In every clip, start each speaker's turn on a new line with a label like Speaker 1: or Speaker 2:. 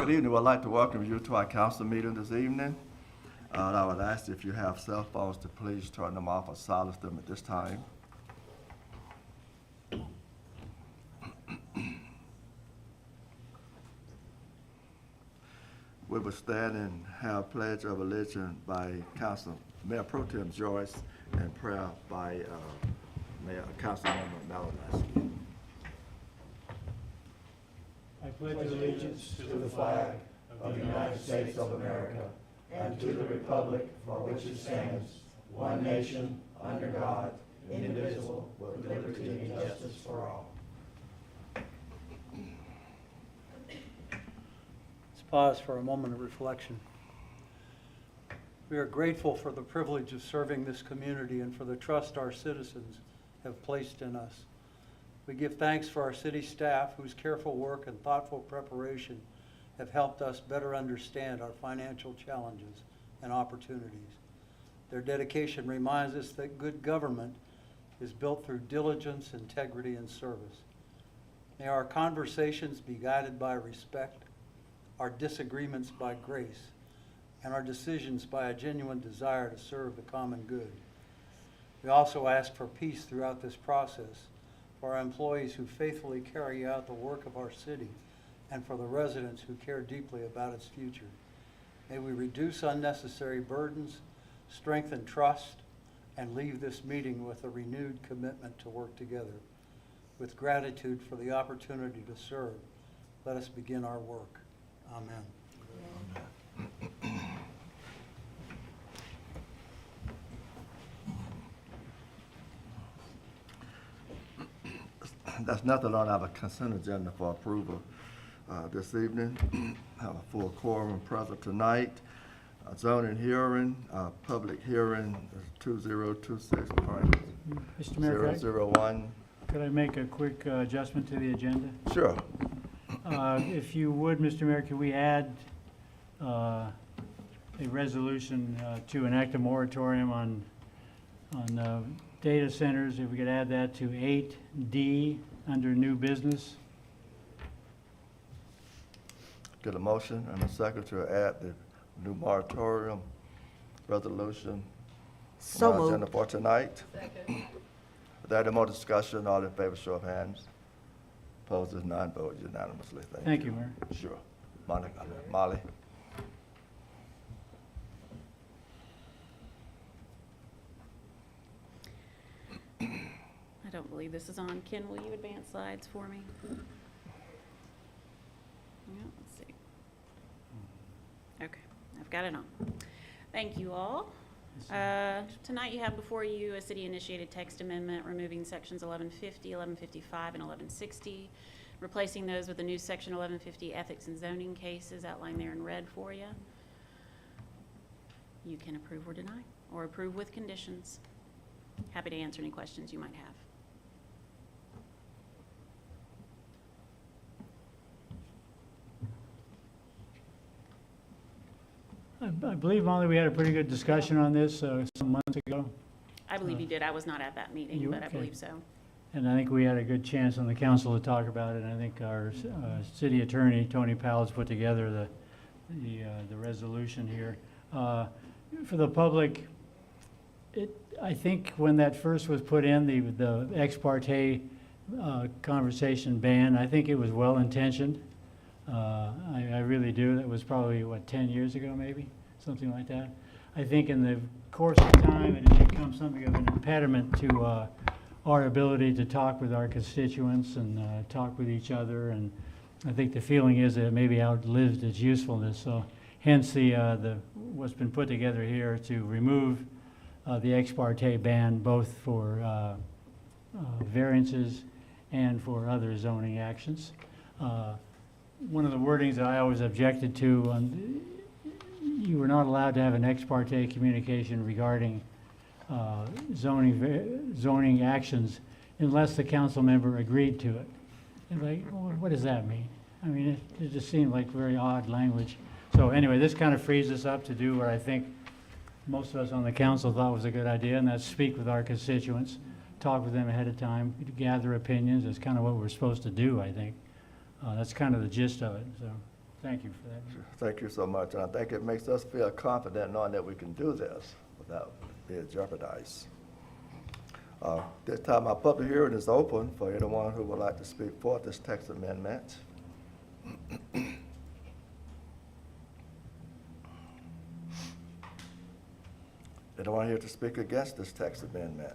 Speaker 1: Good evening. I'd like to welcome you to our council meeting this evening. I would ask if you have cell phones to please turn them off or silence them at this time. We will stand and have pledge of allegiance by Mayor Pro Tem Joyce and prayer by Councilmember Malinowski.
Speaker 2: I pledge allegiance to the flag of the United States of America and to the republic for which it stands, one nation, under God, indivisible, with liberty and justice for all.
Speaker 3: Let's pause for a moment of reflection. We are grateful for the privilege of serving this community and for the trust our citizens have placed in us. We give thanks for our city staff whose careful work and thoughtful preparation have helped us better understand our financial challenges and opportunities. Their dedication reminds us that good government is built through diligence, integrity, and service. May our conversations be guided by respect, our disagreements by grace, and our decisions by a genuine desire to serve the common good. We also ask for peace throughout this process, for our employees who faithfully carry out the work of our city, and for the residents who care deeply about its future. May we reduce unnecessary burdens, strengthen trust, and leave this meeting with a renewed commitment to work together. With gratitude for the opportunity to serve, let us begin our work. Amen.
Speaker 1: There's nothing on our consent agenda for approval this evening. Have a full quorum present tonight. Zoning hearing, public hearing,
Speaker 2: Mr. Mayor,
Speaker 1: 001.
Speaker 2: could I make a quick adjustment to the agenda?
Speaker 1: Sure.
Speaker 2: If you would, Mr. Mayor, could we add a resolution to enact a moratorium on data centers? If we could add that to 8D under new business.
Speaker 1: Get a motion and a second to add the new moratorium resolution
Speaker 4: So
Speaker 1: on our agenda
Speaker 4: moved.
Speaker 1: for tonight. Second. Without any more discussion, all in favor, show of hands. Opposed is none, vote unanimously.
Speaker 2: Thank you, Mayor.
Speaker 1: Sure. Molly.
Speaker 5: I don't believe this is on. Ken, will you advance slides for me? Yeah, let's see. Okay, I've got it on. Thank you all. Tonight you have before you a city-initiated text amendment removing sections 1150, 1155, and 1160, replacing those with a new section 1150 ethics and zoning cases outlined there in red for you. You can approve or deny, or approve with conditions. Happy to answer any questions you might have.
Speaker 2: I believe, Molly, we had a pretty good discussion on this some months ago.
Speaker 5: I believe you did. I was not at that meeting, but I
Speaker 2: okay.
Speaker 5: believe so.
Speaker 2: And I think we had a good chance on the council to talk about it. And I think our city attorney, Tony Powell's put together the resolution here. For the public, I think when that first was put in, the ex parte conversation ban, I think it was well-intentioned. I really do. That was probably, 10 years ago maybe? Something like that. I think in the course of time, it has become something of an impediment to our ability to talk with our constituents and talk with each other. And I think the feeling is that it maybe outlived its usefulness. So hence what's been put together here to remove the ex parte ban, both for variances and for other zoning actions. One of the wordings that I always objected to, you were not allowed to have an ex parte communication regarding zoning actions unless the council member agreed to it. And like, well, what does that mean? I mean, it just seemed like very odd language. So anyway, this kind of frees us up to do what I think most of us on the council thought was a good idea, and that's speak with our constituents, talk with them ahead of time, gather opinions. That's kind of what we're supposed to do, I think. That's kind of the gist of it. So thank you for that.
Speaker 1: Thank you so much, and I think it makes us feel confident knowing that we can do this without being jeopardized. This time, our public hearing is open for anyone who would like to speak for this text amendment. Anyone here to speak against this text amendment?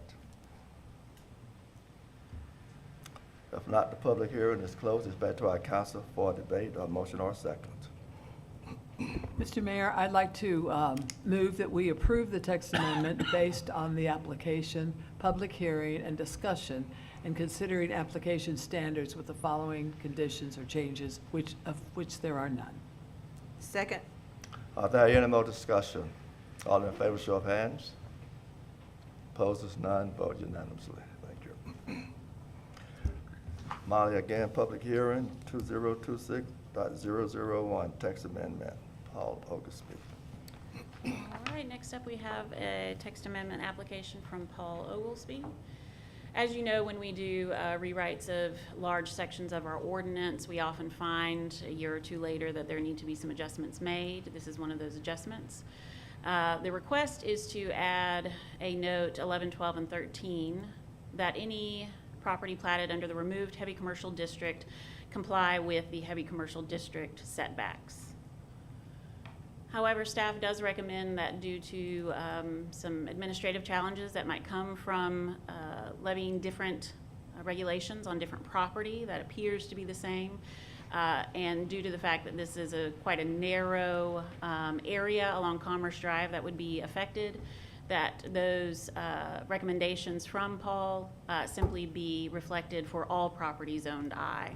Speaker 1: If not, the public hearing is closed. It's back to our council for debate or motion or second.
Speaker 4: Mr. Mayor, I'd like to move that we approve the text amendment based on the application, public hearing, and discussion, and considering application standards with the following conditions or changes, of which there are none.
Speaker 6: Second.
Speaker 1: Are there any more discussion? All in favor, show of hands. Opposed, none. Vote unanimously. Thank you. Molly, again, public hearing, 2026.001, text amendment. Paul Oglesby.
Speaker 5: All right, next up we have a text amendment application from Paul Oglesby. As you know, when we do rewrites of large sections of our ordinance, we often find a year or two later that there need to be some adjustments made. This is one of those adjustments. The request is to add a note 11, 12, and 13 that any property platted under the removed heavy commercial district comply with the heavy commercial district setbacks. However, staff does recommend that due to some administrative challenges that might come from levying different regulations on different property that appears to be the same, and due to the fact that this is quite a narrow area along Commerce Drive that would be affected, that those recommendations from Paul simply be reflected for all properties owned I.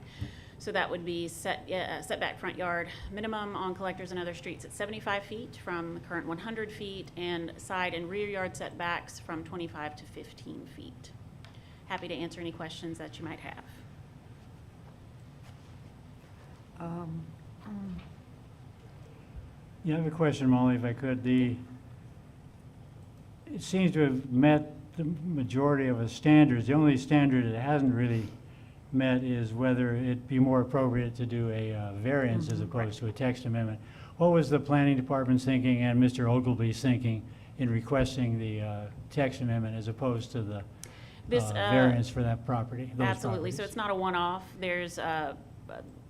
Speaker 5: So that would be setback front yard minimum on collectors and other streets at 75 feet from the current 100 feet, and side and rear yard setbacks from 25 to 15 feet. Happy to answer any questions that you might have.
Speaker 2: Yeah, I have a question, Molly, if I could. It seems to have met the majority of the standards. The only standard it hasn't really met is whether it'd be more appropriate to do a variance as opposed to a text amendment. What was the planning department's thinking and Mr. Ogilvy's thinking in requesting the text amendment as opposed to the variance for that property? Those
Speaker 5: Absolutely. So
Speaker 2: properties?
Speaker 5: it's not a one-off. There's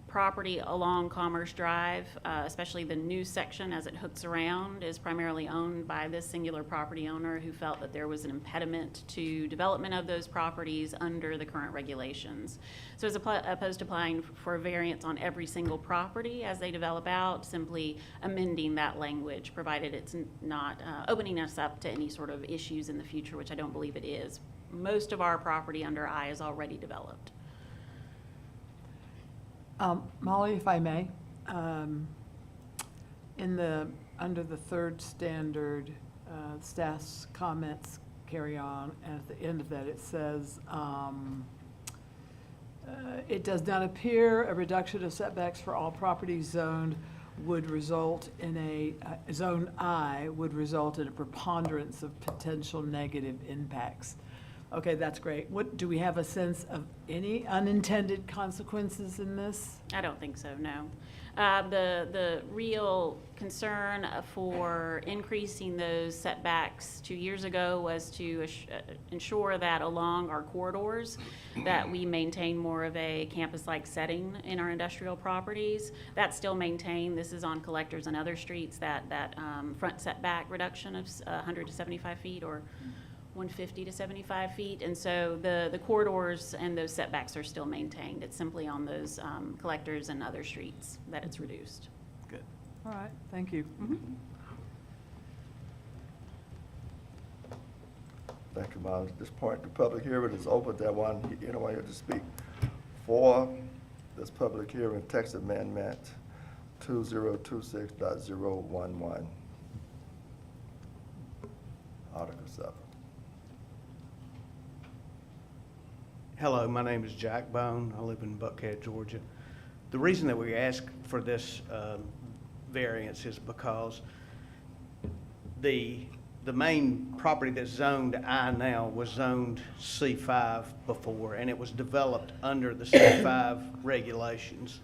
Speaker 5: property along Commerce Drive, especially the new section as it hooks around, is primarily owned by this singular property owner who felt that there was an impediment to development of those properties under the current regulations. So as opposed to applying for a variance on every single property as they develop out, simply amending that language, provided it's not opening us up to any sort of issues in the future, which I don't believe it is. Most of our property under I is already developed.
Speaker 4: Molly, if I may, under the third standard, staff's comments carry on, and at the end of that it says, it does not appear a reduction of setbacks for all properties zoned would result in zone I would result in a preponderance of potential negative impacts. Okay, that's great. Do we have a sense of any unintended consequences in this?
Speaker 5: I don't think so, no. The real concern for increasing those setbacks 2 years ago was to ensure that along our corridors that we maintain more of a campus-like setting in our industrial properties. That's still maintained. This is on collectors and other streets, that front setback reduction of 100 to 75 feet or 150 to 75 feet, and so the corridors and those setbacks are still maintained. It's simply on those collectors and other streets that it's reduced.
Speaker 4: Good. All right, thank you.
Speaker 1: Thank you, Molly. At this point, the public hearing is open. Anyone here to speak for this public hearing, text amendment 2026.011, Article 7.
Speaker 7: Hello, my name is Jack Bone. I live in Buckhead, Georgia. The reason that we ask for this variance is because the main property that's zoned I now was zoned C5 before, and it was developed under the C5 regulations.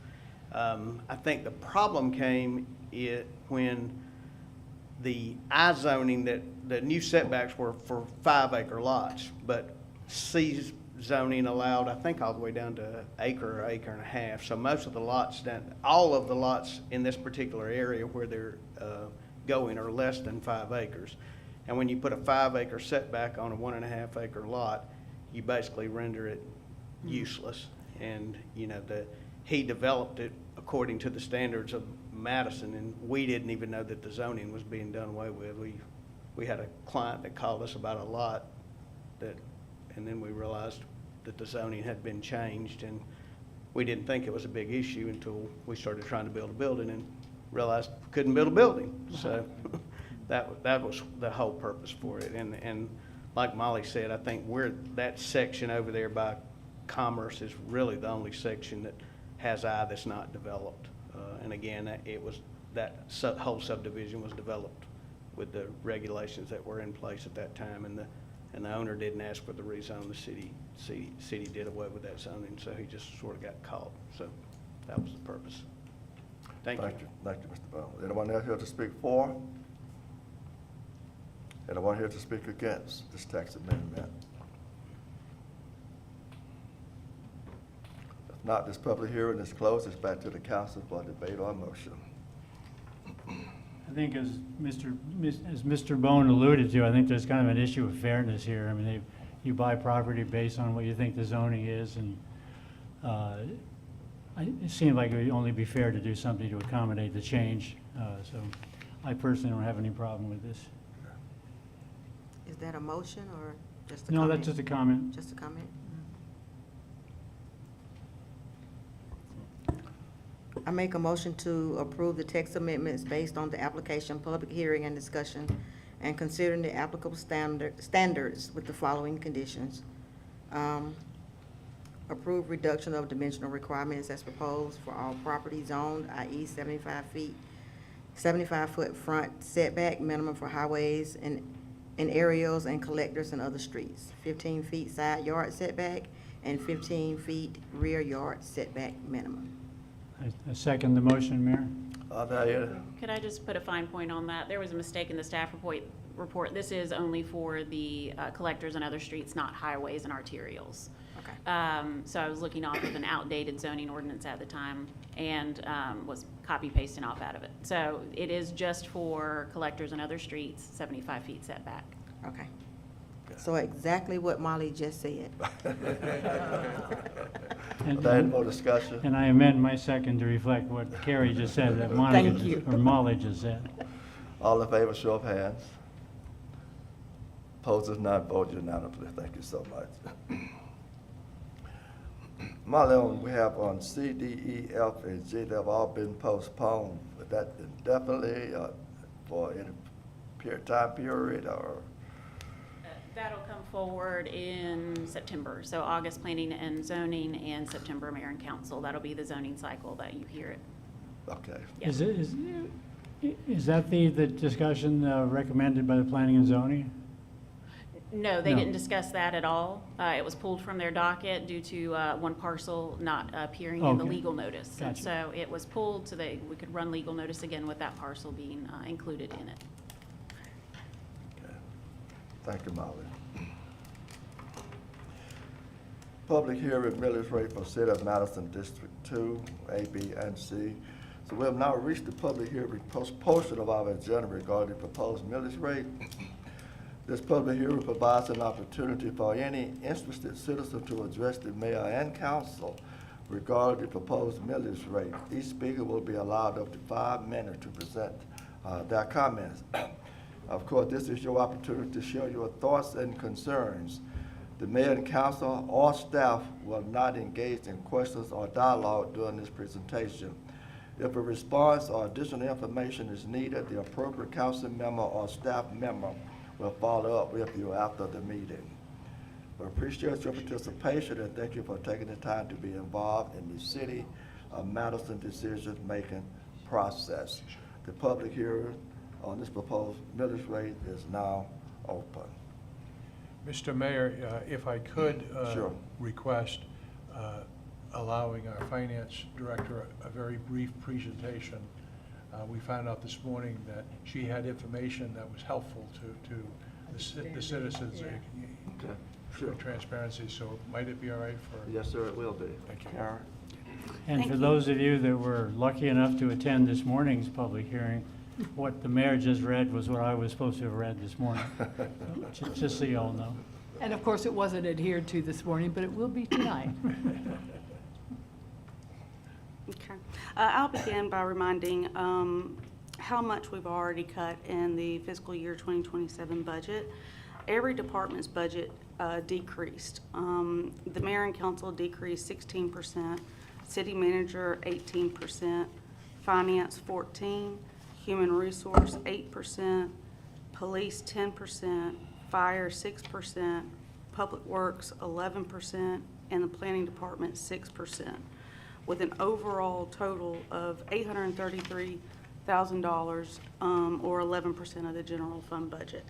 Speaker 7: I think the problem came when the I zoning, that the new setbacks were for 5-acre lots, but C zoning allowed, I think, all the way down to acre or acre and a half. So most of the lots all of the lots in this particular area where they're going are less than 5 acres. And when you put a 5-acre setback on a 1.5-acre lot, you basically render it useless. And, you know, he developed it according to the standards of Madison, and we didn't even know that the zoning was being done away with. We had a client that called us about a lot and then we realized that the zoning had been changed, and we didn't think it was a big issue until we started trying to build a building and realized we couldn't build a building. So that was the whole purpose for it. And like Molly said, I think that section over there by Commerce is really the only section that has I that's not developed. And again, that whole subdivision was developed with the regulations that were in place at that time, and the owner didn't ask for the rezone. The city did away with that zoning, so he just sort of got caught. So that was the purpose. Thank you.
Speaker 1: Thank you, Mr. Bone. Anyone else here to speak for? Anyone here to speak against this text amendment? If not, this public hearing is closed. It's back to the council for debate or motion.
Speaker 2: I think as Mr. Bone alluded to, I think there's kind of an issue of fairness here. I mean, you buy property based on what you think the zoning is, and it seemed like it would only be fair to do something to accommodate the change. So I personally don't have any problem with this.
Speaker 6: Is that a motion or just a
Speaker 2: No,
Speaker 6: comment?
Speaker 2: that's just a comment.
Speaker 6: Just a comment? I make a motion to approve the text amendments based on the application, public hearing, and discussion, and considering the applicable standards with the following conditions. Approve reduction of dimensional requirements as proposed for all property zoned, i.e. 75-foot front setback minimum for highways and aerials and collectors and other streets, 15 feet side yard setback, and 15 feet rear yard setback minimum.
Speaker 2: I second the motion, Mayor.
Speaker 5: Could I just put a fine point on that? There was a mistake in the staff report. This is only for the collectors and other streets, not highways and arterials.
Speaker 6: Okay.
Speaker 5: So I was looking off of an outdated zoning ordinance at the time and was copy pasting off out of it. So it is just for collectors and other streets, 75 feet setback.
Speaker 6: Okay. So exactly what Molly just said.
Speaker 1: Any more discussion?
Speaker 2: And I amend my second to reflect what Carrie just said, that
Speaker 6: Thank you.
Speaker 2: Molly just said.
Speaker 1: All in favor, show of hands. Opposed, none, vote unanimously. Thank you so much. Molly, we have on C, D, E, F, and G, they've all been postponed. But that indefinitely for any time period, or?
Speaker 5: That'll come forward in September. So August planning and zoning and September mayor and council. That'll be the zoning cycle that you hear it.
Speaker 1: Okay.
Speaker 5: Yeah.
Speaker 2: Is that the discussion recommended by the planning and zoning?
Speaker 5: No, they
Speaker 2: No.
Speaker 5: didn't discuss that at all. It was pulled from their docket due to one parcel not appearing in the
Speaker 2: Okay.
Speaker 5: legal notice. And
Speaker 2: Gotcha.
Speaker 5: so it was pulled so that we could run legal notice again with that parcel being included in it.
Speaker 1: Okay. Thank you, Molly. Public hearing millage rate for City of Madison District 2, A, B, and C. So we have now reached the public hearing portion of our agenda regarding the proposed millage rate. This public hearing provides an opportunity for any interested citizen to address the mayor and council regarding the proposed millage rate. Each speaker will be allowed up to 5 minutes to present their comments. Of course, this is your opportunity to share your thoughts and concerns. The mayor and council or staff will not engage in questions or dialogue during this presentation. If a response or additional information is needed, the appropriate council member or staff member will follow up with you after the meeting. We appreciate your participation and thank you for taking the time to be involved in the City of Madison decision-making process. The public hearing on this proposed millage rate is now open.
Speaker 8: Mr. Mayor, if I could
Speaker 1: Sure.
Speaker 8: request, allowing our finance director a very brief presentation. We found out this morning that she had information that was helpful to the citizens.
Speaker 1: Okay,
Speaker 8: For
Speaker 1: sure.
Speaker 8: transparency, so might it be all right for?
Speaker 1: Yes, sir, it will be.
Speaker 8: Thank you.
Speaker 1: Karen?
Speaker 2: And
Speaker 5: Thank
Speaker 2: for
Speaker 5: you.
Speaker 2: those of you that were lucky enough to attend this morning's public hearing, what the mayor just read was what I was supposed to have read this morning. Just so you all know.
Speaker 4: And of course, it wasn't adhered to this morning, but it will be tonight.
Speaker 9: Okay. I'll begin by reminding how much we've already cut in the fiscal year 2027 budget. Every department's budget decreased. The mayor and council decreased 16%, city manager 18%, finance 14%, human resource 8%, police 10%, fire 6%, public works 11%, and the planning department 6%, with an overall total of $833,000, or 11% of the general fund budget.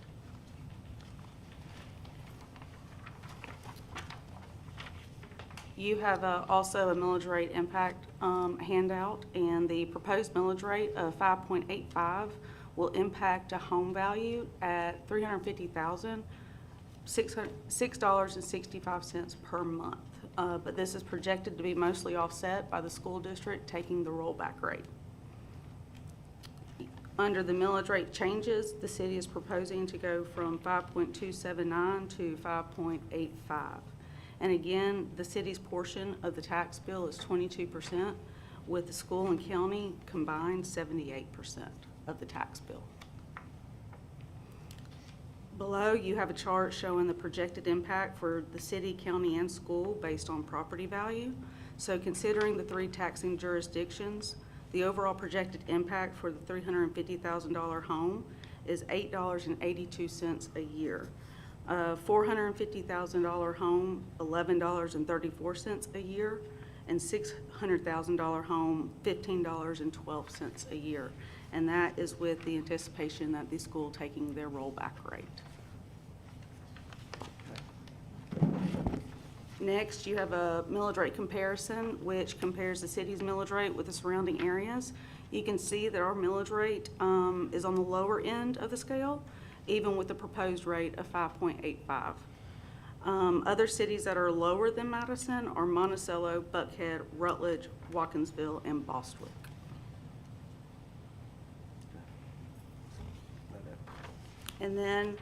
Speaker 9: You have also a millage rate impact handout, and the proposed millage rate of 5.85 will impact a home value at $350,606.65 per month. But this is projected to be mostly offset by the school district taking the rollback rate. Under the millage rate changes, the city is proposing to go from 5.279 to 5.85. And again, the city's portion of the tax bill is 22%, with the school and county combined 78% of the tax bill. Below, you have a chart showing the projected impact for the city, county, and school based on property value. So considering the 3 taxing jurisdictions, the overall projected impact for the $350,000 home is $8.82 a year. $450,000 home, $11.34 a year, and $600,000 home, $15.12 a year. And that is with the anticipation that the school taking their rollback rate. Next, you have a millage rate comparison, which compares the city's millage rate with the surrounding areas. You can see that our millage rate is on the lower end of the scale, even with the proposed rate of 5.85. Other cities that are lower than Madison are Monticello, Buckhead, Rutledge, Watkinsville, and Bostwick. And then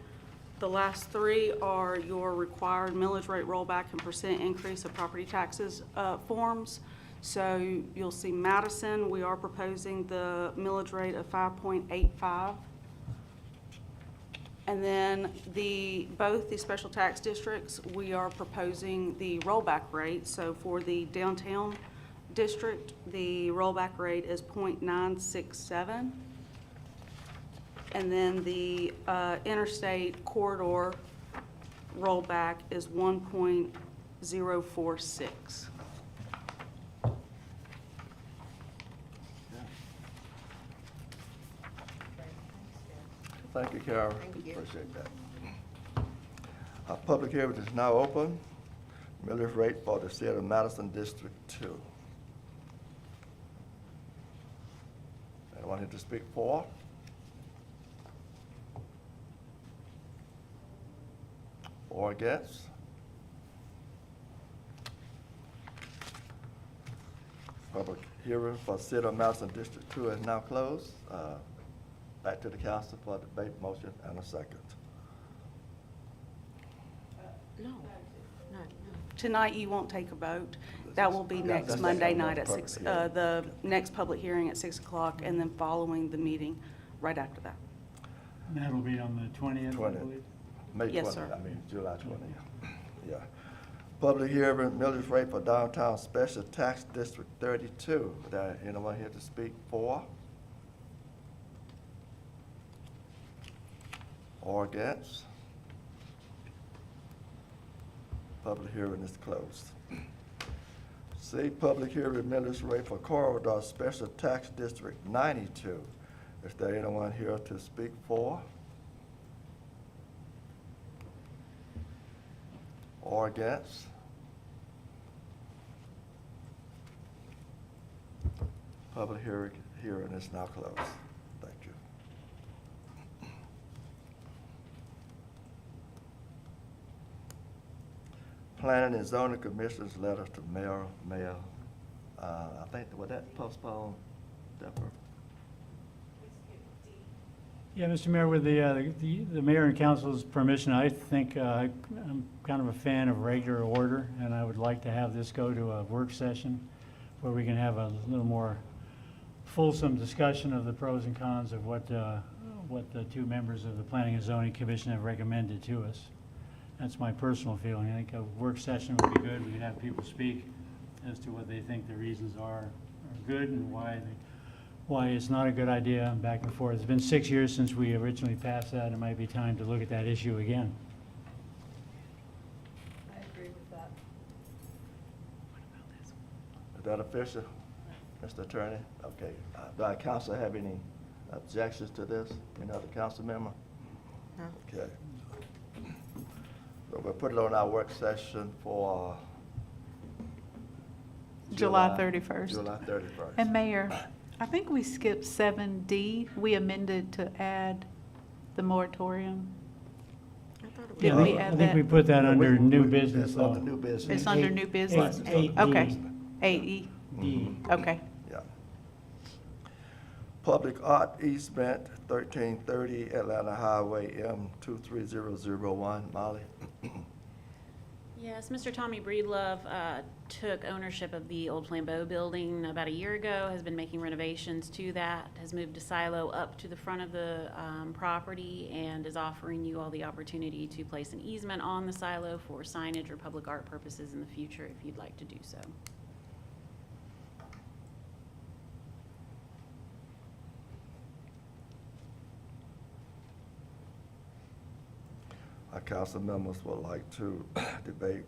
Speaker 9: the last 3 are your required millage rate rollback and percent increase of property taxes forms. So you'll see Madison, we are proposing the millage rate of 5.85. And then both the special tax districts, we are proposing the rollback rate. So for the downtown district, the rollback rate is 0.967. And then the interstate corridor rollback is 1.046.
Speaker 1: Thank you, Karen.
Speaker 6: Thank you.
Speaker 1: Appreciate that. Our public hearing is now open. Millage rate for the city of Madison District 2. Anyone here to speak for? Or against? Public hearing for city of Madison District 2 is now closed. Back to the council for debate, motion, and a second.
Speaker 6: No.
Speaker 9: Tonight, you won't take a vote. That will be
Speaker 1: Yeah,
Speaker 9: next
Speaker 1: that's
Speaker 9: Monday
Speaker 1: next
Speaker 9: night at
Speaker 1: public
Speaker 9: 6,
Speaker 1: hearing.
Speaker 9: the next public hearing at 6 o'clock, and then following the meeting right after that.
Speaker 2: And that'll be on the 20th, I
Speaker 1: 20th.
Speaker 2: believe.
Speaker 1: May 20th,
Speaker 9: Yes, sir.
Speaker 1: July 20th. Yeah. Public hearing, millage rate for downtown special tax district 32. Is there anyone here to speak for? Or against? Public hearing is closed. C, public hearing, millage rate for corridor special tax district 92. Is there anyone here to speak for? Or against? Public hearing is now closed. Thank you. Planning and Zoning Commission's letter to Mayor, I think, was that postponed, Deborah?
Speaker 2: Yeah, Mr. Mayor, with the mayor and council's permission, I think I'm kind of a fan of regular order, and I would like to have this go to a work session where we can have a little more fulsome discussion of the pros and cons of what the two members of the Planning and Zoning Commission have recommended to us. That's my personal feeling. I think a work session would be good. We could have people speak as to what they think the reasons are good and why it's not a good idea, and back and forth. It's been 6 years since we originally passed that. It might be time to look at that issue again.
Speaker 4: I agree with that.
Speaker 1: Is that official, Mr. Attorney? Okay. Do our council have any objections to this? Any other council member?
Speaker 6: No.
Speaker 1: Okay. So we'll put it on our work session for
Speaker 10: July 31st.
Speaker 1: July 31st.
Speaker 10: And Mayor, I think we skipped 7D. We amended to add the moratorium.
Speaker 6: I thought it was-
Speaker 2: Yeah,
Speaker 10: Did
Speaker 2: I
Speaker 10: we
Speaker 2: think-
Speaker 10: add
Speaker 2: I think we
Speaker 10: that?
Speaker 2: put that
Speaker 1: No,
Speaker 2: under new
Speaker 1: we-
Speaker 2: business,
Speaker 1: It's under
Speaker 2: though.
Speaker 1: new business.
Speaker 10: It's under new business? Okay. 8E,
Speaker 2: D.
Speaker 10: okay.
Speaker 1: Yeah. Public art easement, 1330 Atlanta Highway, M23001. Molly?
Speaker 5: Yes, Mr. Tommy Breedlove took ownership of the old Flambeau building about a year ago, has been making renovations to that, has moved a silo up to the front of the property, and is offering you all the opportunity to place an easement on the silo for signage or public art purposes in the future if you'd like to do so.
Speaker 1: Our council members would like to debate,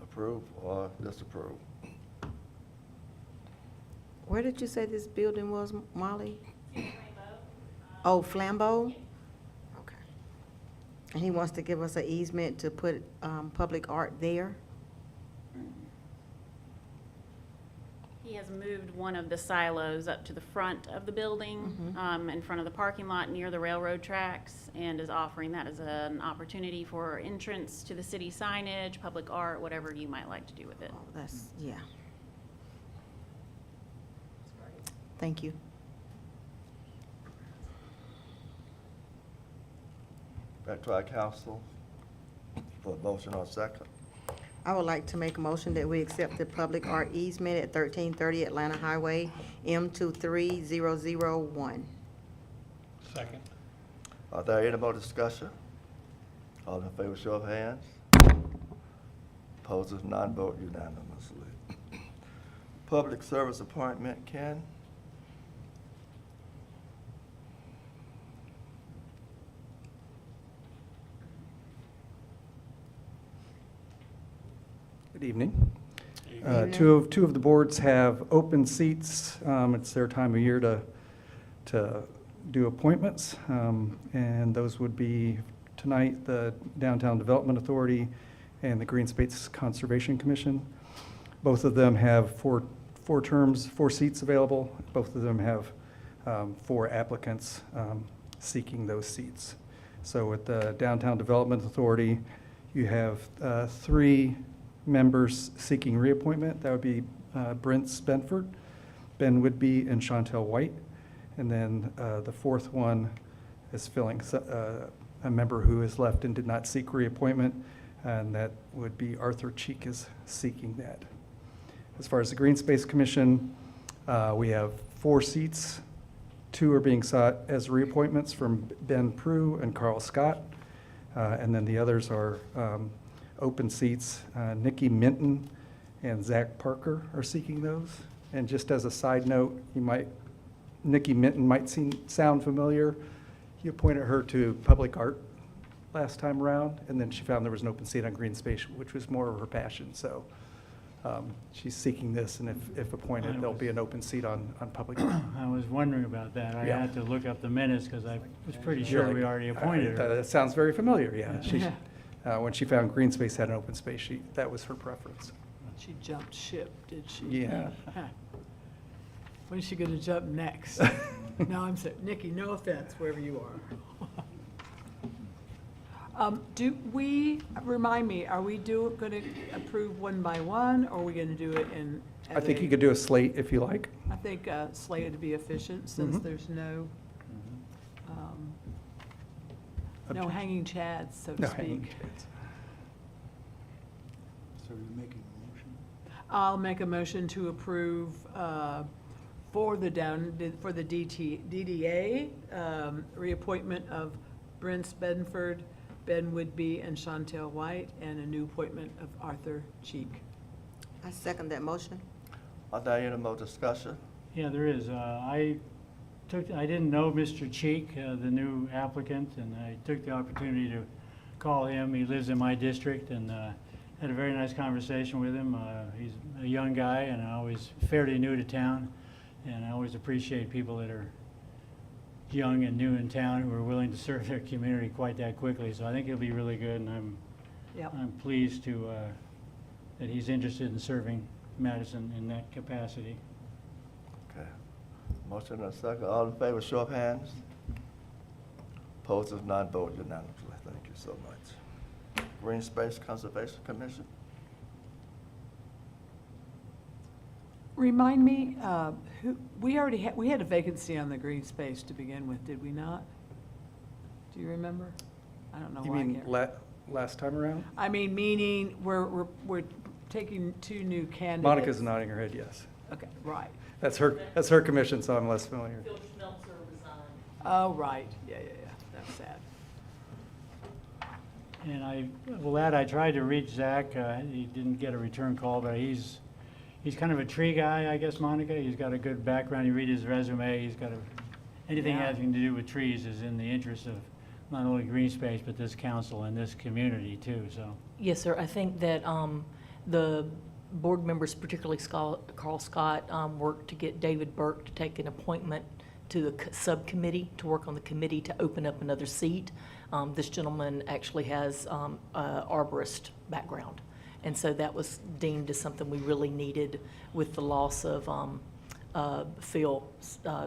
Speaker 1: approve, or disapprove.
Speaker 6: Where did you say this building was, Molly? Oh, Flambeau? Okay. And he wants to give us an easement to put public art there?
Speaker 5: He has moved one of the silos up to the front of the building, in front of the parking lot near the railroad tracks, and is offering that as an opportunity for entrance to the city signage, public art, whatever you might like to do with it.
Speaker 6: Oh, that's, yeah. Thank you.
Speaker 1: Back to our council for a motion or second.
Speaker 6: I would like to make a motion that we accept the public art easement at 1330 Atlanta Highway, M23001.
Speaker 8: Second.
Speaker 1: Are there any more discussion? All in favor, show of hands. Opposers, none, vote unanimously. Public service appointment, Ken?
Speaker 11: Good evening. Two of the boards have open seats. It's their time of year to do appointments, and those would be tonight the Downtown Development Authority and the Green Space Conservation Commission. Both of them have four terms, 4 seats available. Both of them have 4 applicants seeking those seats. So with the Downtown Development Authority, you have 3 members seeking reappointment. That would be Brent Spenford, Ben Woodby, and Chantel White. And then the 4th one is filling a member who is left and did not seek reappointment, and that would be Arthur Cheek is seeking that. As far as the Green Space Commission, we have 4 seats. 2 are being sought as reappointments from Ben Prue and Carl Scott, and then the others are open seats. Nikki Minton and Zach Parker are seeking those. And just as a side note, Nikki Minton might sound familiar. You appointed her to public art last time around, and then she found there was an open seat on Green Space, which was more of her passion. So she's seeking this, and if appointed, there'll be an open seat on public art.
Speaker 2: I was wondering about that. I
Speaker 11: Yeah.
Speaker 2: had to look up the minutes because I was pretty sure we already appointed her.
Speaker 11: That sounds very familiar, yeah.
Speaker 2: Yeah.
Speaker 11: When she found Green Space had an open space, that was her preference.
Speaker 4: She jumped ship, did she?
Speaker 11: Yeah.
Speaker 4: When is she gonna jump next? No, I'm sorry, Nikki, no offense, wherever you are. Remind me, are we gonna approve one by one, or are we gonna do it in?
Speaker 11: I think you could do a slate if you like.
Speaker 4: I think slated to be efficient, since
Speaker 11: Mhm.
Speaker 4: there's no, no
Speaker 11: Objection.
Speaker 4: hanging chads, so to
Speaker 11: No hanging
Speaker 4: speak.
Speaker 11: chads.
Speaker 3: So you're making a motion?
Speaker 4: I'll make a motion to approve for the DDA, reappointment of Brent Bedford, Ben Woodby, and Chantel White, and a new appointment of Arthur Cheek.
Speaker 6: I second that motion.
Speaker 1: Are there any more discussion?
Speaker 2: Yeah, there is. I didn't know Mr. Cheek, the new applicant, and I took the opportunity to call him. He lives in my district, and had a very nice conversation with him. He's a young guy, and always fairly new to town, and I always appreciate people that are young and new in town who are willing to serve their community quite that quickly. So I think it'll be really good, and
Speaker 4: Yep.
Speaker 2: I'm pleased to that he's interested in serving Madison in that capacity.
Speaker 1: Okay. Motion and a second. All in favor, show of hands. Opposed, if none, vote unanimously. Thank you so much. Green Space Conservation Commission?
Speaker 4: Remind me, we had a vacancy on the green space to begin with, did we not? Do you remember? I don't know
Speaker 11: You
Speaker 4: why I
Speaker 11: mean
Speaker 4: can't.
Speaker 11: last time around?
Speaker 4: I mean, meaning we're taking two new candidates.
Speaker 11: Monica's nodding her head, yes.
Speaker 4: Okay, right.
Speaker 11: That's her commission, so I'm less familiar.
Speaker 4: Oh, right, yeah, that's sad.
Speaker 2: And I tried to reach Zach. He didn't get a return call, but he's kind of a tree guy, I guess, Monica. He's got a good background. You read his resume. Anything
Speaker 4: Yeah.
Speaker 2: having to do with trees is in the interest of not only green space, but this council and this community too, so.
Speaker 12: Yes, sir. I think that the board members, particularly Carl Scott, worked to get David Burke to take an appointment to the subcommittee, to work on the committee to open up another seat. This gentleman actually has arborist background. And so that was deemed as something we really needed with the loss of Phil.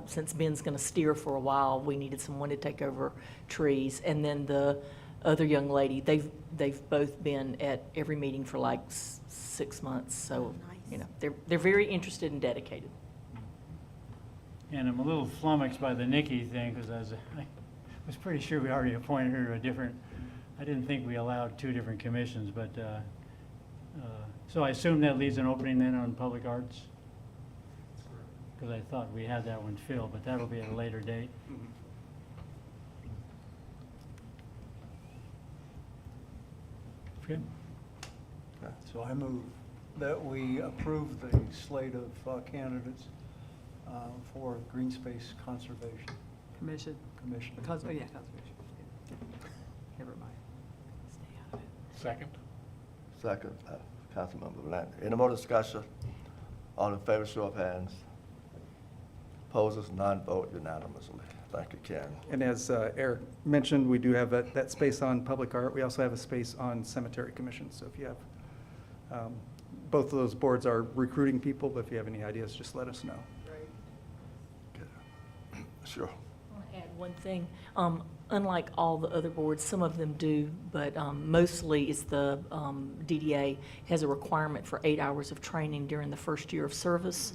Speaker 12: Since Ben's going to steer for a while, we needed someone to take over trees. And then the other young lady, they've both been at every meeting for like 6 months. So, you know, they're very interested and dedicated.
Speaker 2: And I'm a little flummoxed by the Nikki thing, because I was pretty sure we already appointed her to a different, I didn't think we allowed two different commissions, but, so I assume that leaves an opening then on public arts? Because I thought we had that one filled, but that'll be at a later date. Okay.
Speaker 3: So I move that we approve the slate of candidates for Green Space Conservation
Speaker 4: Commission.
Speaker 3: Commission.
Speaker 4: Conservation. Never mind. Stay out of it.
Speaker 8: Second?
Speaker 1: Second, Councilmember Blunt. Any more discussion? All in favor, show of hands. Opposes, none, vote unanimously. Thank you, Ken.
Speaker 11: And as Eric mentioned, we do have that space on public art. We also have a space on cemetery commission. So if you have, both of those boards are recruiting people, but if you have any ideas, just let us know.
Speaker 1: Okay. Sure.
Speaker 12: I want to add one thing. Unlike all the other boards, some of them do, but mostly it's the DDA has a requirement for 8 hours of training during the first year of service.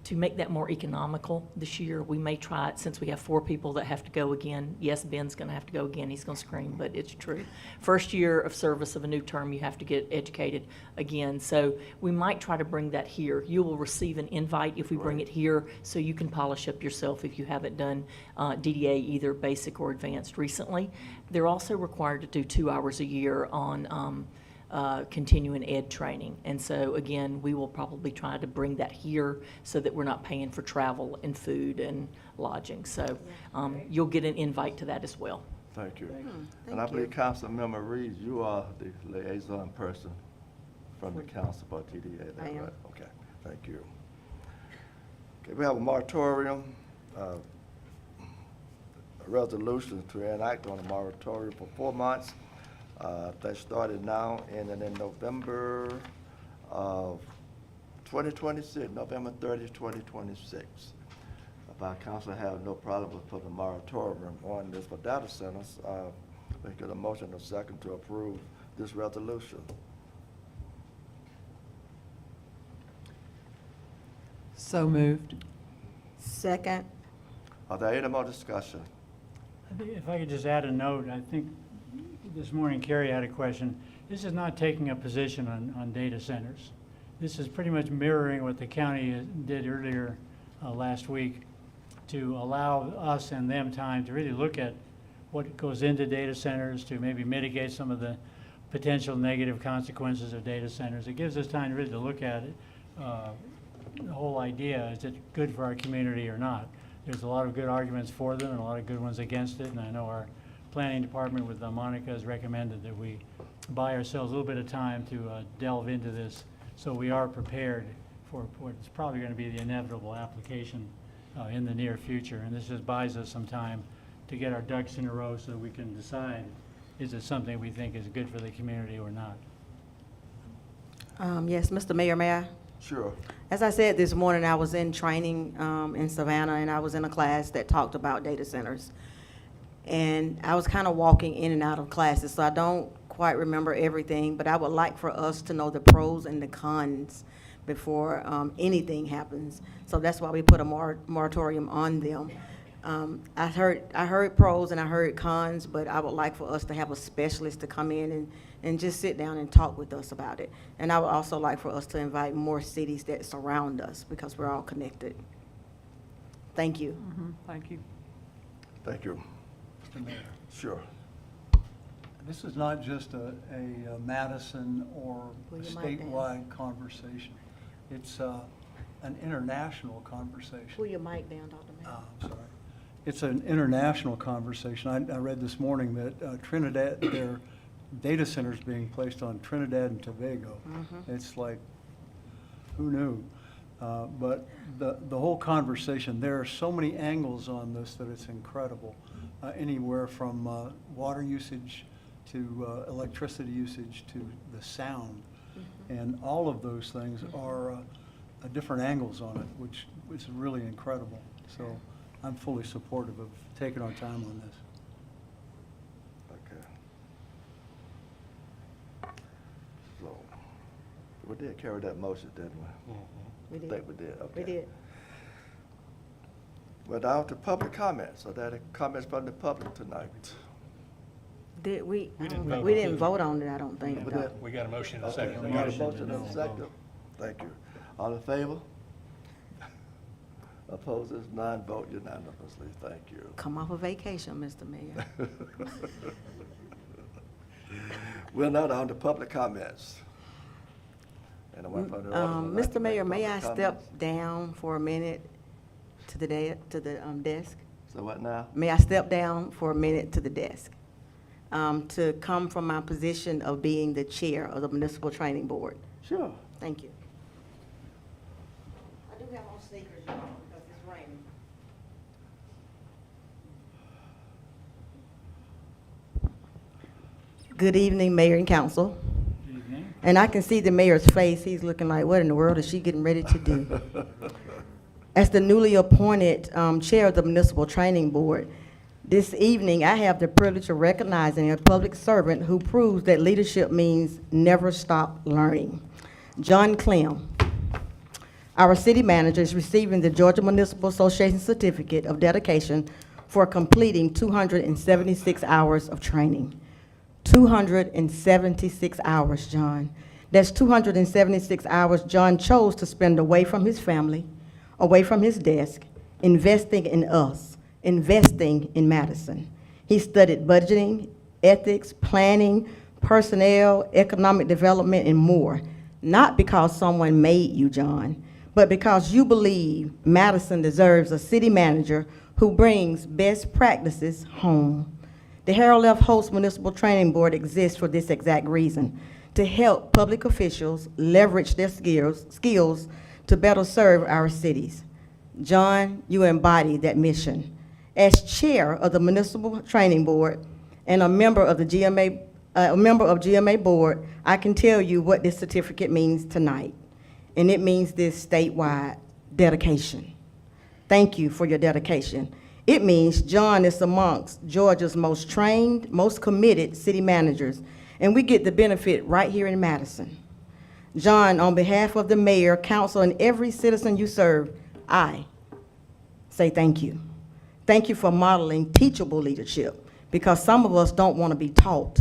Speaker 12: To make that more economical this year, we may try it, since we have 4 people that have to go again. Yes, Ben's going to have to go again. He's going to scream, but it's true. First year of service of a new term, you have to get educated again. So we might try to bring that here. You will receive an invite if we bring it here, so you can polish up yourself if you haven't done DDA, either basic or advanced recently. They're also required to do 2 hours a year on continuing ed training. And so, again, we will probably try to bring that here so that we're not paying for travel and food and lodging. So you'll get an invite to that as well.
Speaker 1: Thank you.
Speaker 6: Thank
Speaker 1: And I believe
Speaker 6: you.
Speaker 1: Councilmember Reed, you are the liaison person from the council for TDA, is that
Speaker 6: I am.
Speaker 1: right? Okay, thank you. Okay, we have a moratorium, a resolution to enact on a moratorium for 4 months. That started now, and then in November of 2026, November 30th, 2026. If our council have no problem with putting a moratorium on this for data centers, we get a motion and a second to approve this resolution.
Speaker 4: So moved.
Speaker 6: Second.
Speaker 1: Are there any more discussion?
Speaker 2: I think if I could just add a note, I think this morning Carrie had a question. This is not taking a position on data centers. This is pretty much mirroring what the county did earlier last week to allow us and them time to really look at what goes into data centers, to maybe mitigate some of the potential negative consequences of data centers. It gives us time really to look at it. The whole idea, is it good for our community or not? There's a lot of good arguments for them and a lot of good ones against it, and I know our planning department with Monica has recommended that we buy ourselves a little bit of time to delve into this so we are prepared for what's probably going to be the inevitable application in the near future. And this just buys us some time to get our ducks in a row so that we can decide, is it something we think is good for the community or not?
Speaker 6: Yes, Mr. Mayor, may I?
Speaker 1: Sure.
Speaker 6: As I said this morning, I was in training in Savannah, and I was in a class that talked about data centers. And I was kind of walking in and out of classes, so I don't quite remember everything, but I would like for us to know the pros and the cons before anything happens. So that's why we put a moratorium on them. I heard pros and I heard cons, but I would like for us to have a specialist to come in and just sit down and talk with us about it. And I would also like for us to invite more cities that surround us because we're all connected. Thank you.
Speaker 4: Thank you.
Speaker 1: Thank you.
Speaker 3: Mr. Mayor.
Speaker 1: Sure.
Speaker 3: This is not just a Madison or
Speaker 6: Pull your mic down.
Speaker 3: statewide conversation. It's an international conversation.
Speaker 6: Pull your mic down, Dr. Mayor.
Speaker 3: I'm sorry. It's an international conversation. I read this morning that Trinidad, their data centers being placed on Trinidad and Tobago. It's like, who knew? But the whole conversation, there are so many angles on this that it's incredible. Anywhere from water usage to electricity usage to the sound. And all of those things are different angles on it, which is really incredible. So I'm fully supportive of taking our time on this.
Speaker 1: Okay. So, we did carry that motion, didn't we?
Speaker 6: We
Speaker 1: I
Speaker 6: did.
Speaker 1: think we did, okay.
Speaker 6: We did.
Speaker 1: We're down to public comments. Are there any comments from the public tonight?
Speaker 6: Did we?
Speaker 8: We didn't
Speaker 6: We
Speaker 8: vote.
Speaker 6: didn't vote on it, I don't think.
Speaker 1: We
Speaker 6: though.
Speaker 1: did.
Speaker 8: We got a motion and a
Speaker 1: Okay,
Speaker 8: second.
Speaker 1: we got a motion and a second. Thank you. All in favor? Opposers, none, vote unanimously. Thank you.
Speaker 6: Come off a vacation, Mr. Mayor.
Speaker 1: We're now down to public comments. Anyone from the audience would like to
Speaker 6: Mr. Mayor,
Speaker 1: make
Speaker 6: may I
Speaker 1: public
Speaker 6: step
Speaker 1: comments?
Speaker 6: down for a minute to the desk?
Speaker 1: So what now?
Speaker 6: May I step down for a minute to the desk? To come from my position of being the chair of the Municipal Training Board.
Speaker 1: Sure.
Speaker 6: Thank you. I do have on sneakers, y'all, because it's raining. Good evening, Mayor and Council.
Speaker 2: Good evening.
Speaker 6: And I can see the mayor's face. He's looking like, what in the world is she getting ready to do? As the newly appointed chair of the Municipal Training Board, this evening I have the privilege of recognizing a public servant who proves that leadership means never stop learning. John Clem, our city manager, is receiving the Georgia Municipal Association Certificate of Dedication for completing 276 hours of training. 276 hours, John. That's 276 hours John chose to spend away from his family, away from his desk, investing in us, investing in Madison. He studied budgeting, ethics, planning, personnel, economic development, and more. Not because someone made you, John, but because you believe Madison deserves a city manager who brings best practices home. The Harold F. Holtz Municipal Training Board exists for this exact reason, to help public officials leverage their skills to better serve our cities. John, you embody that mission. As chair of the Municipal Training Board and a member of the GMA Board, I can tell you what this certificate means tonight. and it means this statewide: dedication. Thank you for your dedication. It means John is amongst Georgia's most trained, most committed city managers, and we get the benefit right here in Madison. John, on behalf of the mayor, council, and every citizen you serve, I say thank you. Thank you for modeling teachable leadership, because some of us don't want to be taught.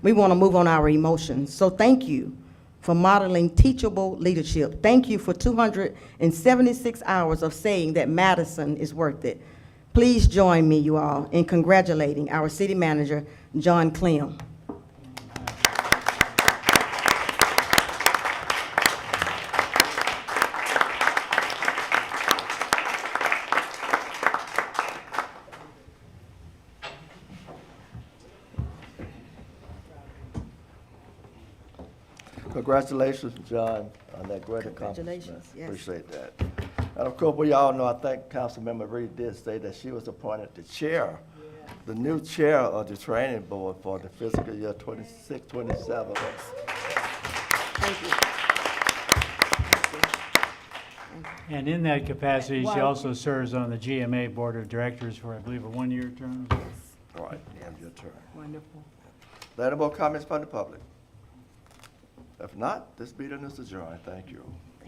Speaker 6: We want to move on our emotions. So thank you for modeling teachable leadership. Thank you for 276 hours of saying that Madison is worth it. Please join me, you all, in congratulating our city manager, John Clem.
Speaker 1: Congratulations, John, on that great accomplishment.
Speaker 6: Congratulations, yes.
Speaker 1: Appreciate that. And of course, we all know, I think Councilmember Reed did say that she was appointed the chair, the new chair of the training board for the fiscal year 26, 27.
Speaker 6: Thank you.
Speaker 2: And in that capacity, she
Speaker 4: Wow.
Speaker 2: also serves on the GMA Board of Directors for, I believe, a one-year term.
Speaker 1: All right, and your turn.
Speaker 4: Wonderful.
Speaker 1: Any more comments from the public? If not, this meeting is adjourned. Thank you.